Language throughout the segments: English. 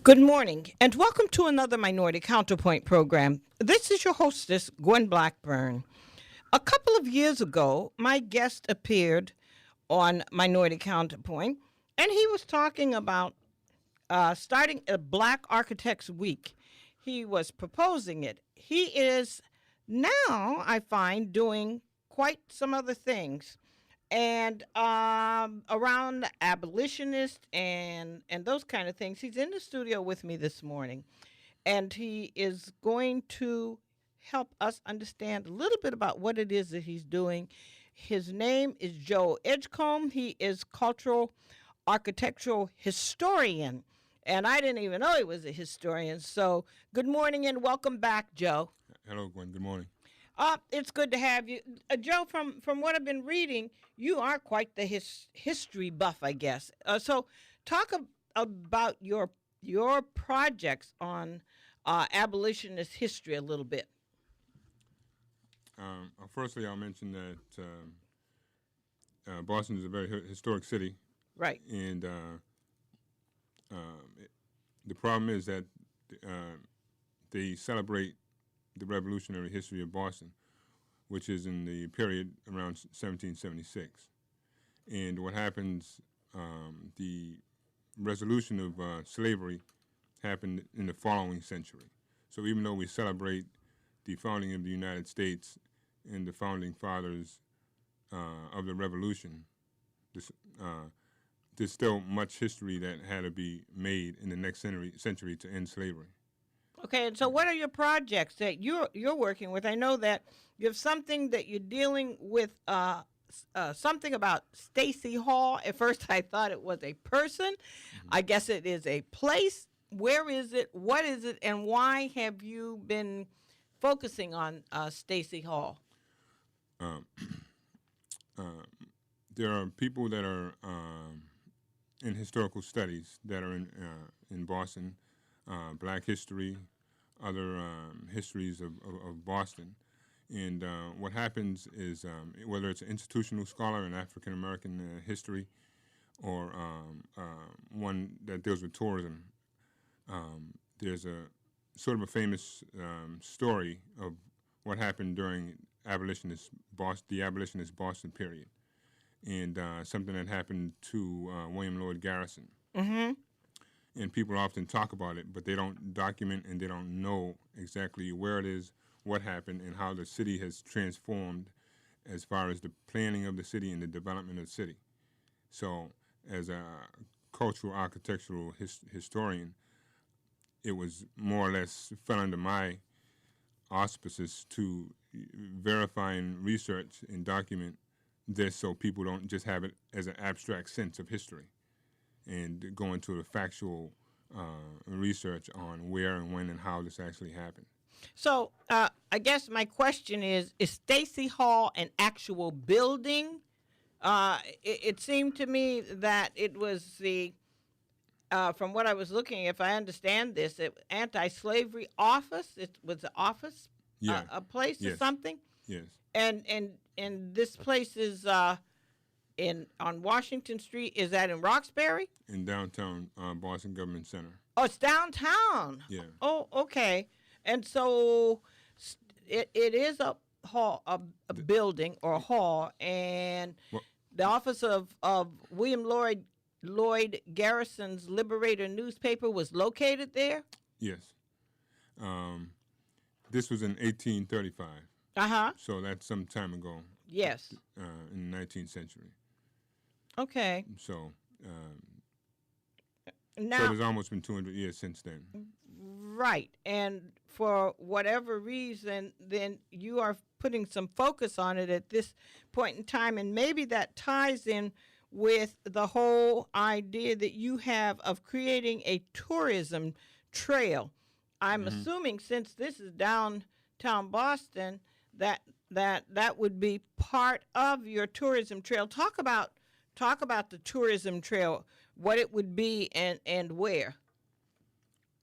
Good morning, and welcome to another Minority Counterpoint program. This is your hostess, Gwen Blackburn. A couple of years ago, my guest appeared on Minority Counterpoint, and he was talking about starting a Black Architects Week. He was proposing it. He is now, I find, doing quite some other things and around abolitionist and those kind of things. He's in the studio with me this morning, and he is going to help us understand a little bit about what it is that he's doing. His name is Joe Edgecombe. He is cultural architectural historian, and I didn't even know he was a historian. So, good morning and welcome back, Joe. Hello, Gwen. Good morning. It's good to have you, Joe. From what I've been reading, you are quite the history buff, I guess. So, talk about your projects on abolitionist history a little bit. Firstly, I'll mention that Boston is a very historic city, Right. and the problem is that they celebrate the revolutionary history of Boston, which is in the period around 1776. And what happens, the resolution of slavery happened in the following century. So even though we celebrate the founding of the United States and the founding fathers of the Revolution, this, there's still much history that had to be made in the next century to end slavery. Okay, and so what are your projects that you're working with? I know that you have something that you're dealing with. Something about Stacy Hall. At first, I thought it was a person. Mm-hmm. I guess it is a place. Where is it? What is it? And why have you been focusing on Stacy Hall? There are people that are in historical studies that are in Boston, Black history, other histories of Boston. And what happens is whether it's an institutional scholar in African American history or one that deals with tourism, there's a sort of a famous story of what happened during the abolitionist Boston period, and something that happened to William Lloyd Garrison. Mm-hmm. And people often talk about it, but they don't document and they don't know exactly where it is, what happened, and how the city has transformed as far as the planning of the city and the development of the city. So as a cultural architectural historian, it was more or less fell under my auspices to verify and research and document this so people don't just have it as an abstract sense of history and go into the factual research on where and when and how this actually happened. So I guess my question is Stacy Hall an actual building? It seemed to me that it was from what I was looking, if I understand this, anti-slavery office. It was an office, yeah. A place yes. or something. Yes. And this place is on Washington Street. Is that in Roxbury? In downtown Boston Government Center. Oh, it's downtown. Yeah. Oh, okay. And so it is a hall, a building or a hall, and the office of William Lloyd Garrison's Liberator newspaper was located there? Yes. This was in 1835. Uh-huh. So that's some time ago. Yes. In the 19th century. Okay. So now, so there's almost been 200 years since then. Right. And for whatever reason, then you are putting some focus on it at this point in time, and maybe that ties in with the whole idea that you have of creating a tourism trail. I'm assuming since this is downtown Boston that would be part of your tourism trail. Talk about the tourism trail, what it would be and where.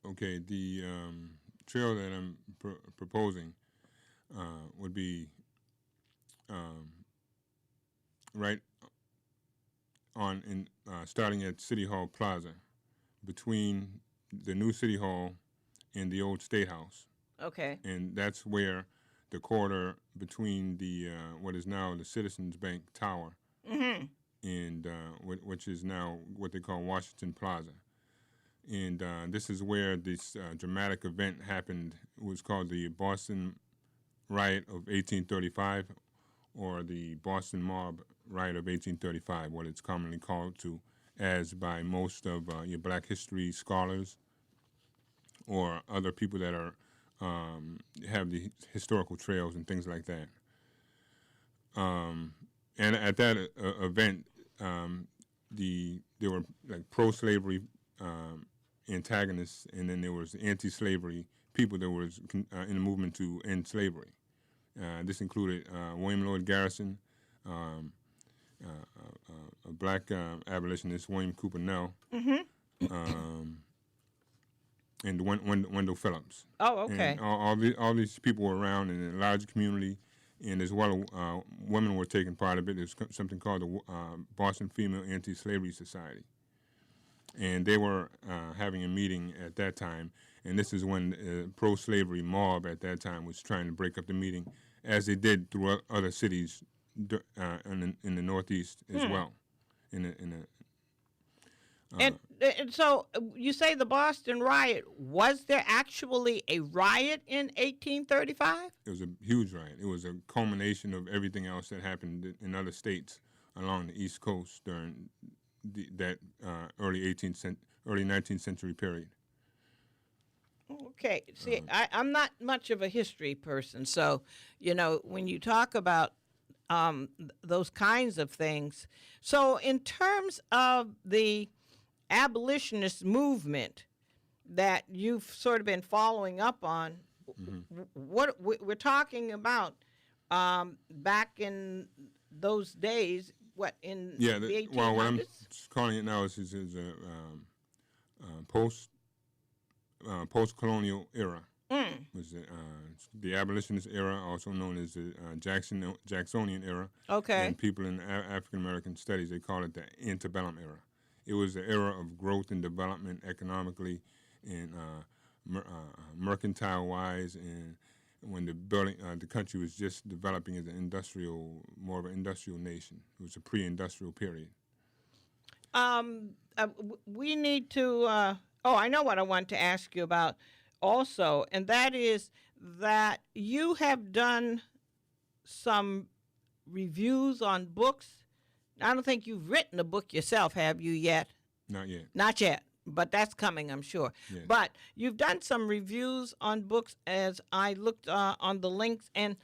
Okay, the trail that I'm proposing would be right on starting at City Hall Plaza, between the new city hall and the old state house, Okay. and that's where the corridor between the what is now the Citizens Bank Tower Mm-hmm. and which is now what they call Washington Plaza. And this is where this dramatic event happened. It was called the Boston Riot of 1835, or the Boston Mob Riot of 1835, what it's commonly called to as by most of your Black history scholars or other people that are have the historical trails and things like that. And at that event, there were like pro-slavery antagonists, and then there was anti-slavery people that was in the movement to end slavery. This included William Lloyd Garrison, a black abolitionist, William Cooper Nell, and Wendell Phillips. Oh, okay. And all these people were around in a large community, and as well, women were taking part of it. There's something called the Boston Female Anti-Slavery Society, and they were having a meeting at that time. And this is when pro-slavery mob at that time was trying to break up the meeting, as they did through other cities in the Northeast as well. And so you say the Boston riot. Was there actually a riot in 1835? It was a huge riot. It was a culmination of everything else that happened in other states along the East Coast during that early 19th century period. Okay. See, I'm not much of a history person, so when you talk about those kinds of things. So, in terms of the abolitionist movement that you've sort of been following up on, what we're talking about back in those days, what in the 1800s? Well, what I'm calling it now is a post-colonial era. Was the abolitionist era, also known as the Jacksonian era. Okay. And people in African American studies, they call it the antebellum era. It was the era of growth and development economically and mercantile-wise, and when the country was just developing as more of an industrial nation. It was a pre-industrial period. We need to. I know what I want to ask you about also, and that is that you have done some reviews on books. I don't think you've written a book yourself, have you yet? Not yet. Not yet, but that's coming, I'm sure. Yes. But you've done some reviews on books as I looked on the links. And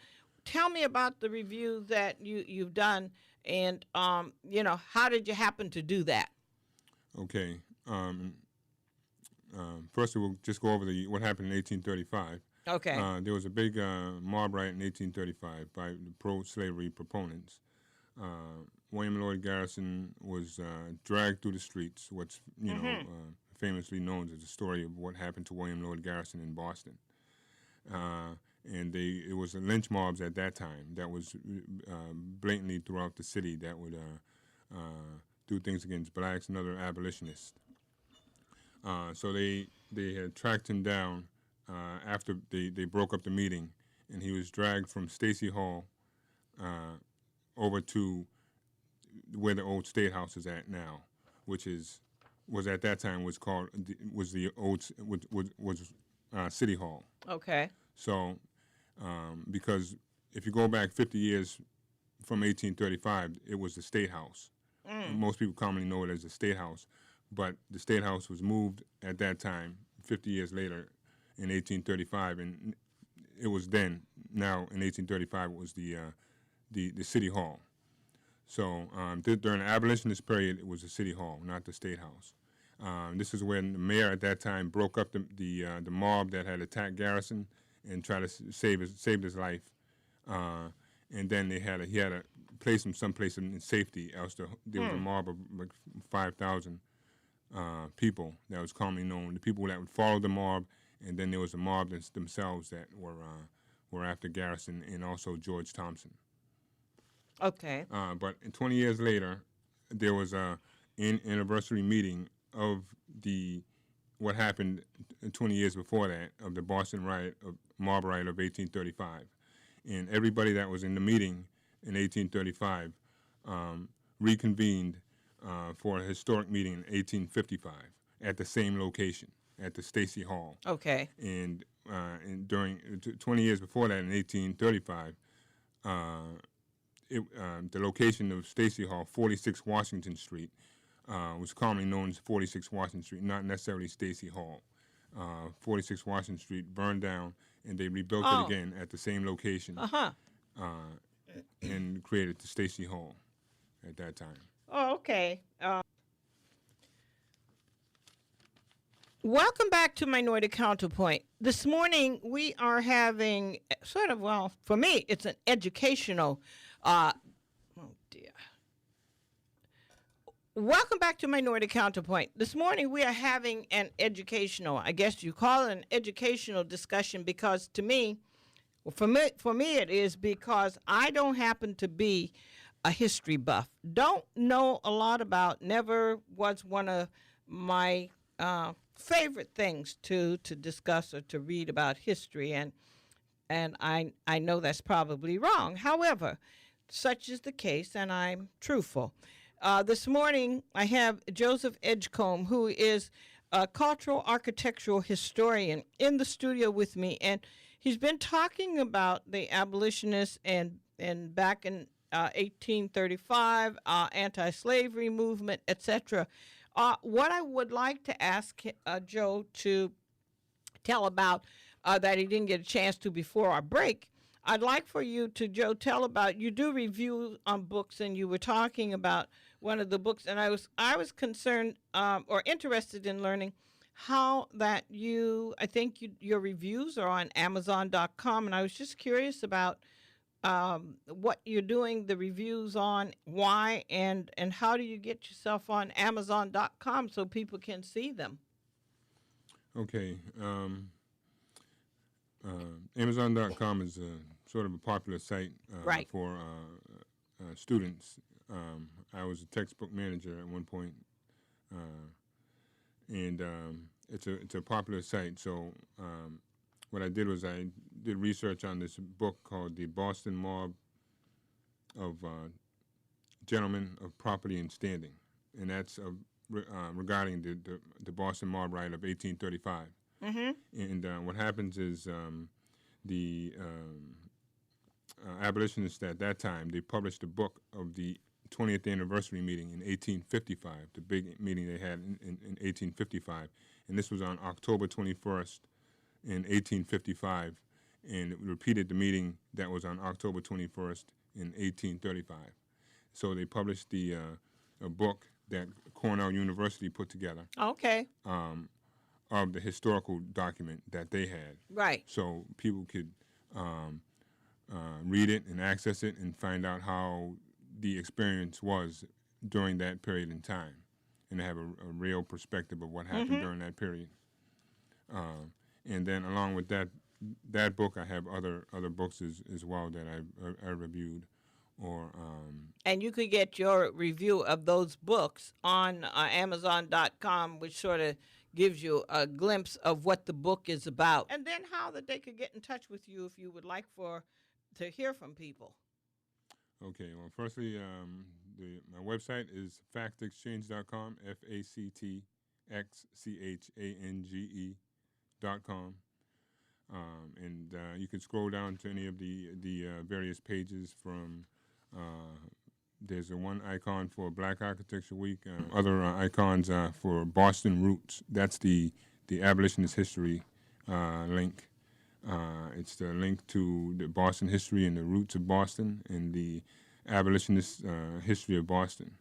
tell me about the review that you've done, and how did you happen to do that? Okay. First, we'll just go over what happened in 1835. Okay. There was a big mob riot in 1835 by the pro-slavery proponents. William Lloyd Garrison was dragged through the streets, what's famously known as the story of what happened to William Lloyd Garrison in Boston. And it was lynch mobs at that time that was blatantly throughout the city that would do things against blacks and other abolitionists. So they had tracked him down after they broke up the meeting, and he was dragged from Stacy Hall over to where the old State House is at now, which was at that time City Hall. Okay. So because if you go back 50 years from 1835, it was the State House. Most people commonly know it as the State House, but the State House was moved at that time, 50 years later, in 1835, and it was then. Now in 1835, it was the City Hall. So during the abolitionist period, it was the City Hall, not the State House. This is when the mayor at that time broke up the mob that had attacked Garrison and tried to save his life. And then he had to place him someplace in safety, else there was a mob of like 5,000 people that was commonly known. The people that would follow the mob, and then there was a mob themselves that were after Garrison and also George Thompson. Okay. But 20 years later, there was an anniversary meeting of what happened 20 years before that of the Boston riot, of mob riot of 1835. And everybody that was in the meeting in 1835 reconvened for a historic meeting in 1855 at the same location, at the Stacy Hall. Okay. And during 20 years before that, in 1835, the location of Stacy Hall, 46 Washington Street, was commonly known as 46 Washington Street, not necessarily Stacy Hall. 46 Washington Street burned down, and they rebuilt it again at the same location, and created the Stacy Hall at that time. Oh, okay. Welcome back to Minority Counterpoint. This morning we are having sort of, well, for me, it's an educational. Oh dear. Welcome back to Minority Counterpoint. This morning we are having an educational, I guess you call it an educational discussion, because to me, for me it is, because I don't happen to be a history buff. Don't know a lot about, never was one of my favorite things to discuss or to read about history, and I know that's probably wrong. However, such is the case, and I'm truthful. This morning, I have Joseph Edgecombe, who is a cultural architectural historian, in the studio with me, and he's been talking about the abolitionists and back in 1835, anti-slavery movement, etc. What I would like to ask Joe to tell about that he didn't get a chance to before our break, I'd like for you to, Joe, tell about, you do review on books, and you were talking about one of the books, and I was concerned or interested in learning how that I think your reviews are on Amazon.com, and I was just curious about what you're doing the reviews on, why, and how do you get yourself on Amazon.com so people can see them? Okay. Amazon.com is sort of a popular site Right. for students. I was a textbook manager at one point, and it's a popular site. So what I did was I did research on this book called The Boston Mob of Gentlemen of Property and Standing, and that's regarding the Boston Mob riot of 1835. Mm-hmm. And what happens is the abolitionists at that time, they published a book of the 20th anniversary meeting in 1855, the big meeting they had in 1855. And this was on October 21st in 1855, and it repeated the meeting that was on October 21st in 1835. So they published a book that Cornell University put together. Okay. Of the historical document that they had. Right. So people could read it and access it and find out how the experience was during that period in time, and have a real perspective of what happened during that period. And then along with that book, I have other books as well that I reviewed. And you could get your review of those books on Amazon.com, which sort of gives you a glimpse of what the book is about, and then how that they could get in touch with you if you would like to hear from people. Okay. Well, firstly, my website is factexchange.com, factxchange.com, and you can scroll down to any of the various pages from. There's one icon for Black Architecture Week. Other icons for Boston Roots. That's the abolitionist history link. It's the link to the Boston history and the roots of Boston and the abolitionist history of Boston.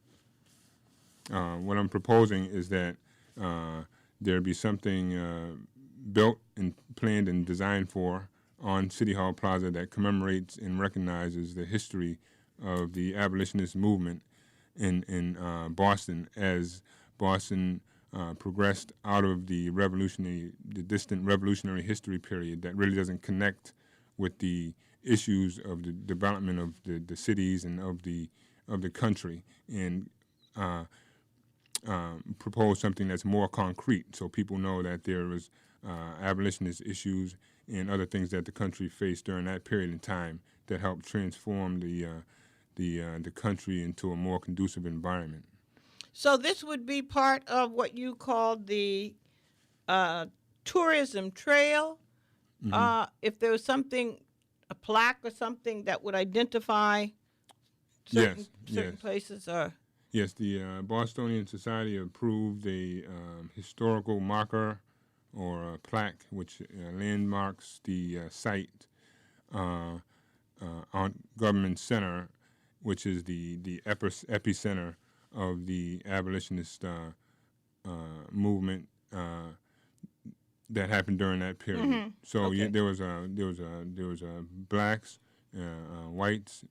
What I'm proposing is that there be something built and planned and designed for on City Hall Plaza that commemorates and recognizes the history of the abolitionist movement in Boston as Boston progressed out of the distant revolutionary history period that really doesn't connect with the issues of the development of the cities and of the country, and propose something that's more concrete, so people know that there was abolitionist issues and other things that the country faced during that period in time that helped transform the country into a more conducive environment. So this would be part of what you call the tourism trail. If there was something, a plaque or something that would identify certain Yes. places, or Yes, the Bostonian Society approved a historical marker or a plaque which landmarks the site on Government Center, which is the epicenter of the abolitionist movement that happened during that period. So Okay. there was blacks, whites,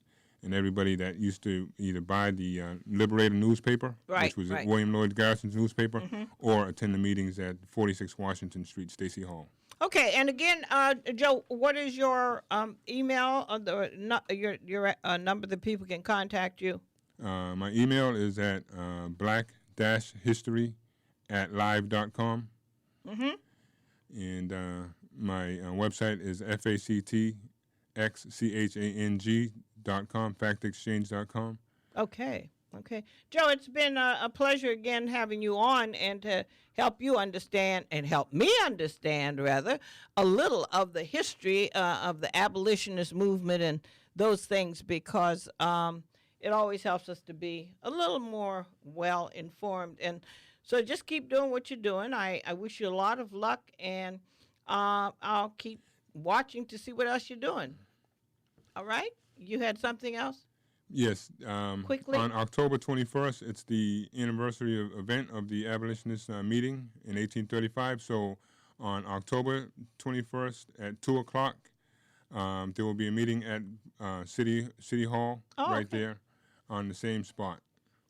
and everybody that used to either buy the Liberator newspaper, Right, which was right. William Lloyd Garrison's newspaper, or attend the meetings at 46 Washington Street, Stacey Hall. Okay, and again, Joe, what is your email or your number that people can contact you? My email is at black-history@live.com. And my website is factxchang.com, factexchange.com. Okay. Okay. Joe, it's been a pleasure again having you on and to help you understand and help me understand, rather, a little of the history of the abolitionist movement and those things, because it always helps us to be a little more well informed. And so just keep doing what you're doing. I wish you a lot of luck, and I'll keep watching to see what else you're doing. All right? You had something else? Yes. Quickly. On October 21st, it's the anniversary event of the abolitionist meeting in 1835. So on October 21st at 2 o'clock, there will be a meeting at City Hall right there on the same spot.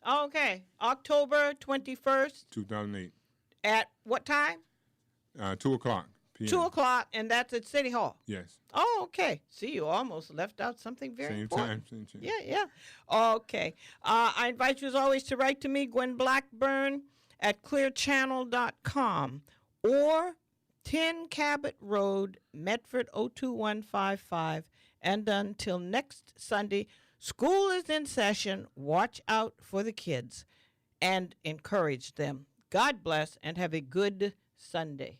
Okay. October 21st 2008. at what time? 2 o'clock p.m. 2 o'clock, and that's at City Hall. Yes. Oh, okay. See, you almost left out something very Same important. time. Same time. Yeah. Okay. I invite you, as always, to write to me, Gwen Blackburn, at clearchannel.com or 10 Cabot Road, Medford 02155. And until next Sunday, school is in session. Watch out for the kids and encourage them. God bless and have a good Sunday.